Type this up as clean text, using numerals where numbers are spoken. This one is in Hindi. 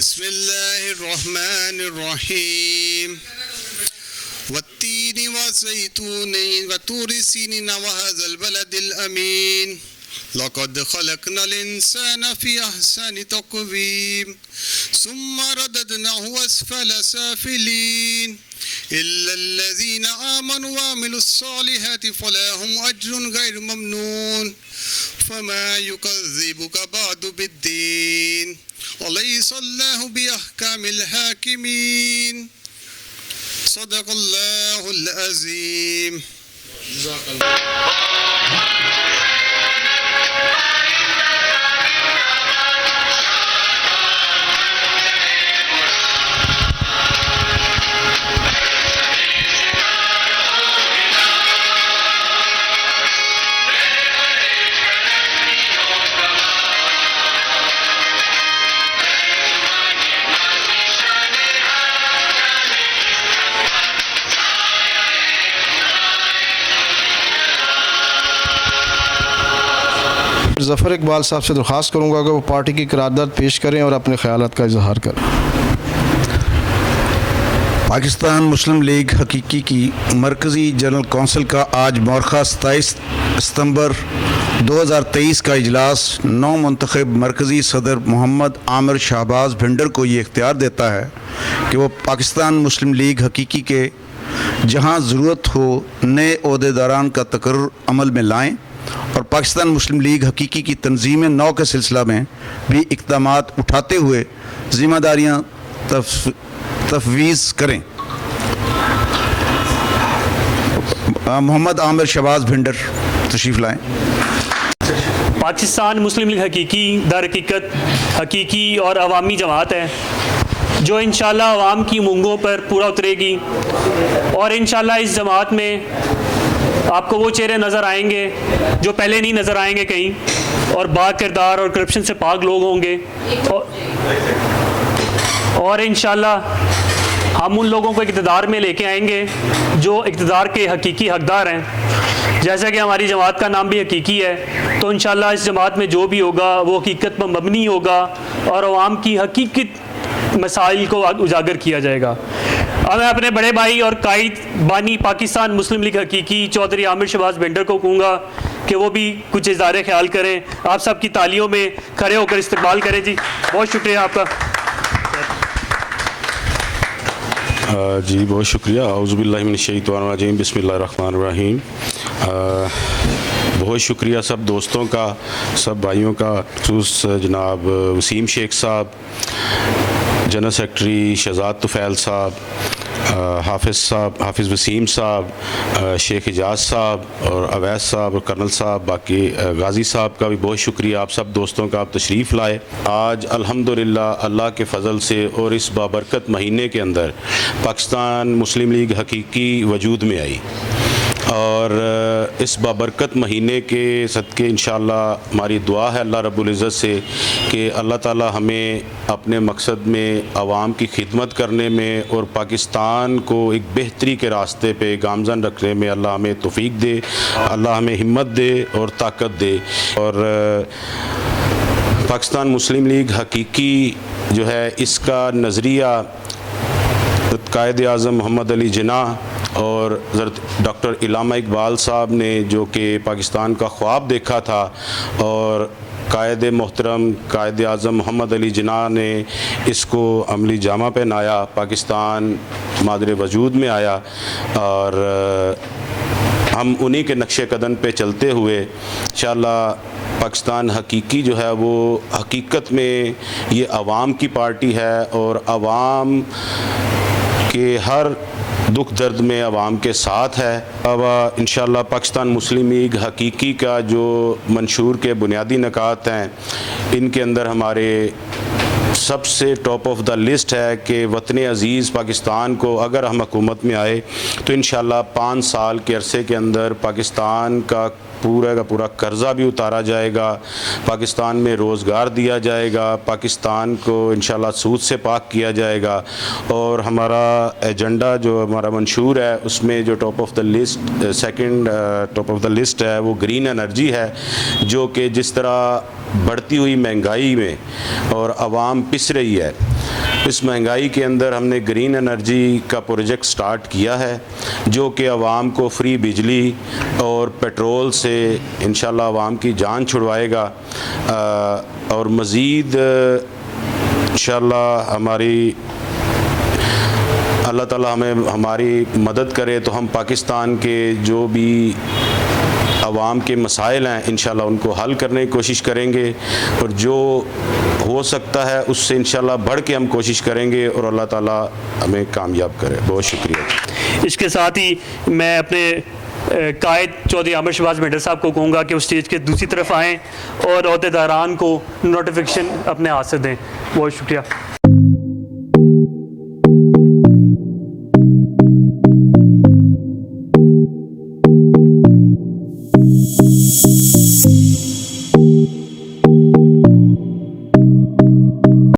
बिस्मिल्लाहिर्रहमानिर्रहीम वत्तीनि वज़ैतूनि वतूरि सीनीन वहज़ल बलदिल अमीन लक़द खलक़नल इंसान फ़ी अहसनि तक़वीम सुम्मा रददनाहु अस्फ़ल साफ़िलीन इल्लल्लज़ीना आमनु वअमिलुस्सालिहाति फ़लहुम अज्रुन गैरु ममनून फ़मा युकज़्ज़िबुक बअदु बिद्दीन अलैहिस्सलाहु बिअहकामिल हाकिमीन सदक़ल्लाहुल अज़ीम। ज़फ़र इकबाल साहब से दरख्वास्त करूँगा कि वो पार्टी की करारदाद पेश करें और अपने ख़यालात का इजहार करें। पाकिस्तान मुस्लिम लीग हकीकी की मरकज़ी जनरल कौंसिल का आज मौरख़ा 27 सितंबर 2023 का इजलास नौ मुंतखब मरकज़ी सदर मोहम्मद आमिर शहबाज भिंडर को ये इख्तियार देता है कि वो पाकिस्तान मुस्लिम लीग हकीकी के जहाँ ज़रूरत हो नए ओहदेदारान का तकर्रुर अमल में लाएँ और पाकिस्तान मुस्लिम लीग हकीकी की तंजीम नौ के सिलसिला में भी इक़दामात उठाते हुए ज़िम्मेदारियाँ तफवीज़ करें। मोहम्मद आमिर शहबाज भिंडर तशरीफ़ लाएँ। पाकिस्तान मुस्लिम लीग हकीकी दर हकीकत हकीकी और अवामी जमात है जो इंशाल्लाह अवाम की उमंगों पर पूरा उतरेगी और इंशाल्लाह इस जमात में आपको वो चेहरे नज़र आएंगे जो पहले नहीं नज़र आएंगे कहीं और बा किरदार और करप्शन से पाक लोग होंगे और इंशाल्लाह हम उन लोगों को इक़्तिदार में लेके आएंगे जो इक़्तिदार के हकीकी हकदार हैं। जैसा कि हमारी जमात का नाम भी हकीकी है तो इंशाल्लाह इस जमात में जो भी होगा वो हकीकत पर मबनी होगा और अवाम की हकीकत मसाइल को उजागर किया जाएगा। अब मैं अपने बड़े भाई और कायद बानी पाकिस्तान मुस्लिम लीग हकीकी चौधरी आमिर शहबाज भिंडर को कहूँगा कि वो भी कुछ इज़हार ख्याल करें। आप सब की तालियों में खड़े होकर इस्तकबाल करें। जी बहुत शुक्रिया आपका। जी बहुत शुक्रिया। औज़ुबिल्लाहि मिनश्शैतानिर्रजीम बिस्मिल्लाहिर्रहमानिर्रहीम। बहुत शुक्रिया सब दोस्तों का, सब भाइयों का, खुसूस जनाब वसीम शेख साहब, जनरल सेक्रेटरी शहजाद तुफ़ैल साहब, हाफिज़ वसीम साहब, शेख इजाज़ साहब और अवैस साहब और कर्नल साहब, बाकी गाज़ी साहब का भी बहुत शुक्रिया। आप सब दोस्तों का आप तशरीफ़ लाए। आज अल्हम्दुलिल्लाह अल्लाह के फ़ज़ल से और इस बाबरकत महीने के अंदर पाकिस्तान मुस्लिम लीग हकीकी वजूद में आई और इस बाबरकत महीने के सदक़े इंशाअल्लाह हमारी दुआ है अल्लाह रब्बुल इज़्ज़त से कि अल्लाह ताला हमें अपने मकसद में आवाम की खिदमत करने में और पाकिस्तान को एक बेहतरी के रास्ते पे गामज़न रखने में अल्लाह हमें तौफ़ीक दे, अल्लाह हमें हिम्मत दे और ताकत दे। और पाकिस्तान मुस्लिम लीग हकीकी जो है इसका नज़रिया कायद आज़म मोहम्मद अली जिन्नाह और डॉक्टर इलामा इकबाल साहब ने जो कि पाकिस्तान का ख्वाब देखा था और कायद मोहतरम कायद आज़म मोहम्मद अली जिन्नाह ने इसको अमली जामा पहनाया, पाकिस्तान मादरे वजूद में आया और हम उन्हीं के नक्शे कदम पे चलते हुए इंशाअल्लाह पाकिस्तान हकीकी जो है वो हकीकत में ये आवाम की पार्टी है और आवाम के हर दुख दर्द में आवाम के साथ है। अब इंशाअल्लाह पाकिस्तान मुस्लिम लीग हकीकी का जो मंशूर के बुनियादी निकात हैं इनके अंदर हमारे सबसे टॉप ऑफ द लिस्ट है कि वतन अज़ीज़ पाकिस्तान को अगर हम हुकूमत में आए तो इंशाअल्लाह 5 साल के अरसे के अंदर पाकिस्तान का पूरा कर्ज़ा भी उतारा जाएगा, पाकिस्तान में रोज़गार दिया जाएगा, पाकिस्तान को इंशाअल्लाह सूद से पाक किया जाएगा और हमारा एजेंडा जो हमारा मंशूर है उसमें जो top of the list second top of the list है वो ग्रीन एनर्जी है, जो कि जिस तरह बढ़ती हुई महंगाई में और आवाम पिस रही है, इस महंगाई के अंदर हमने ग्रीन एनर्जी का प्रोजेक्ट स्टार्ट किया है जो कि आवाम को फ्री बिजली और पेट्रोल से इंशाल्लाह आवाम की जान छुड़वाएगा। और मज़ीद इंशाल्लाह हमारी अल्लाह ताला हमें हमारी मदद करे तो हम पाकिस्तान के जो भी आवाम के मसाइल हैं इंशाल्लाह उनको हल करने की कोशिश करेंगे और जो हो सकता है उससे इंशाल्लाह बढ़ के हम कोशिश करेंगे और अल्लाह ताला हमें कामयाब करे। बहुत शुक्रिया। इसके साथ ही मैं अपने कायद चौधरी आमिर शहबाज मेडर साहब को कहूँगा कि वो स्टेज के दूसरी तरफ आएँ और अहदेदारान को नोटिफिकेशन अपने हाथ से दें। बहुत शुक्रिया।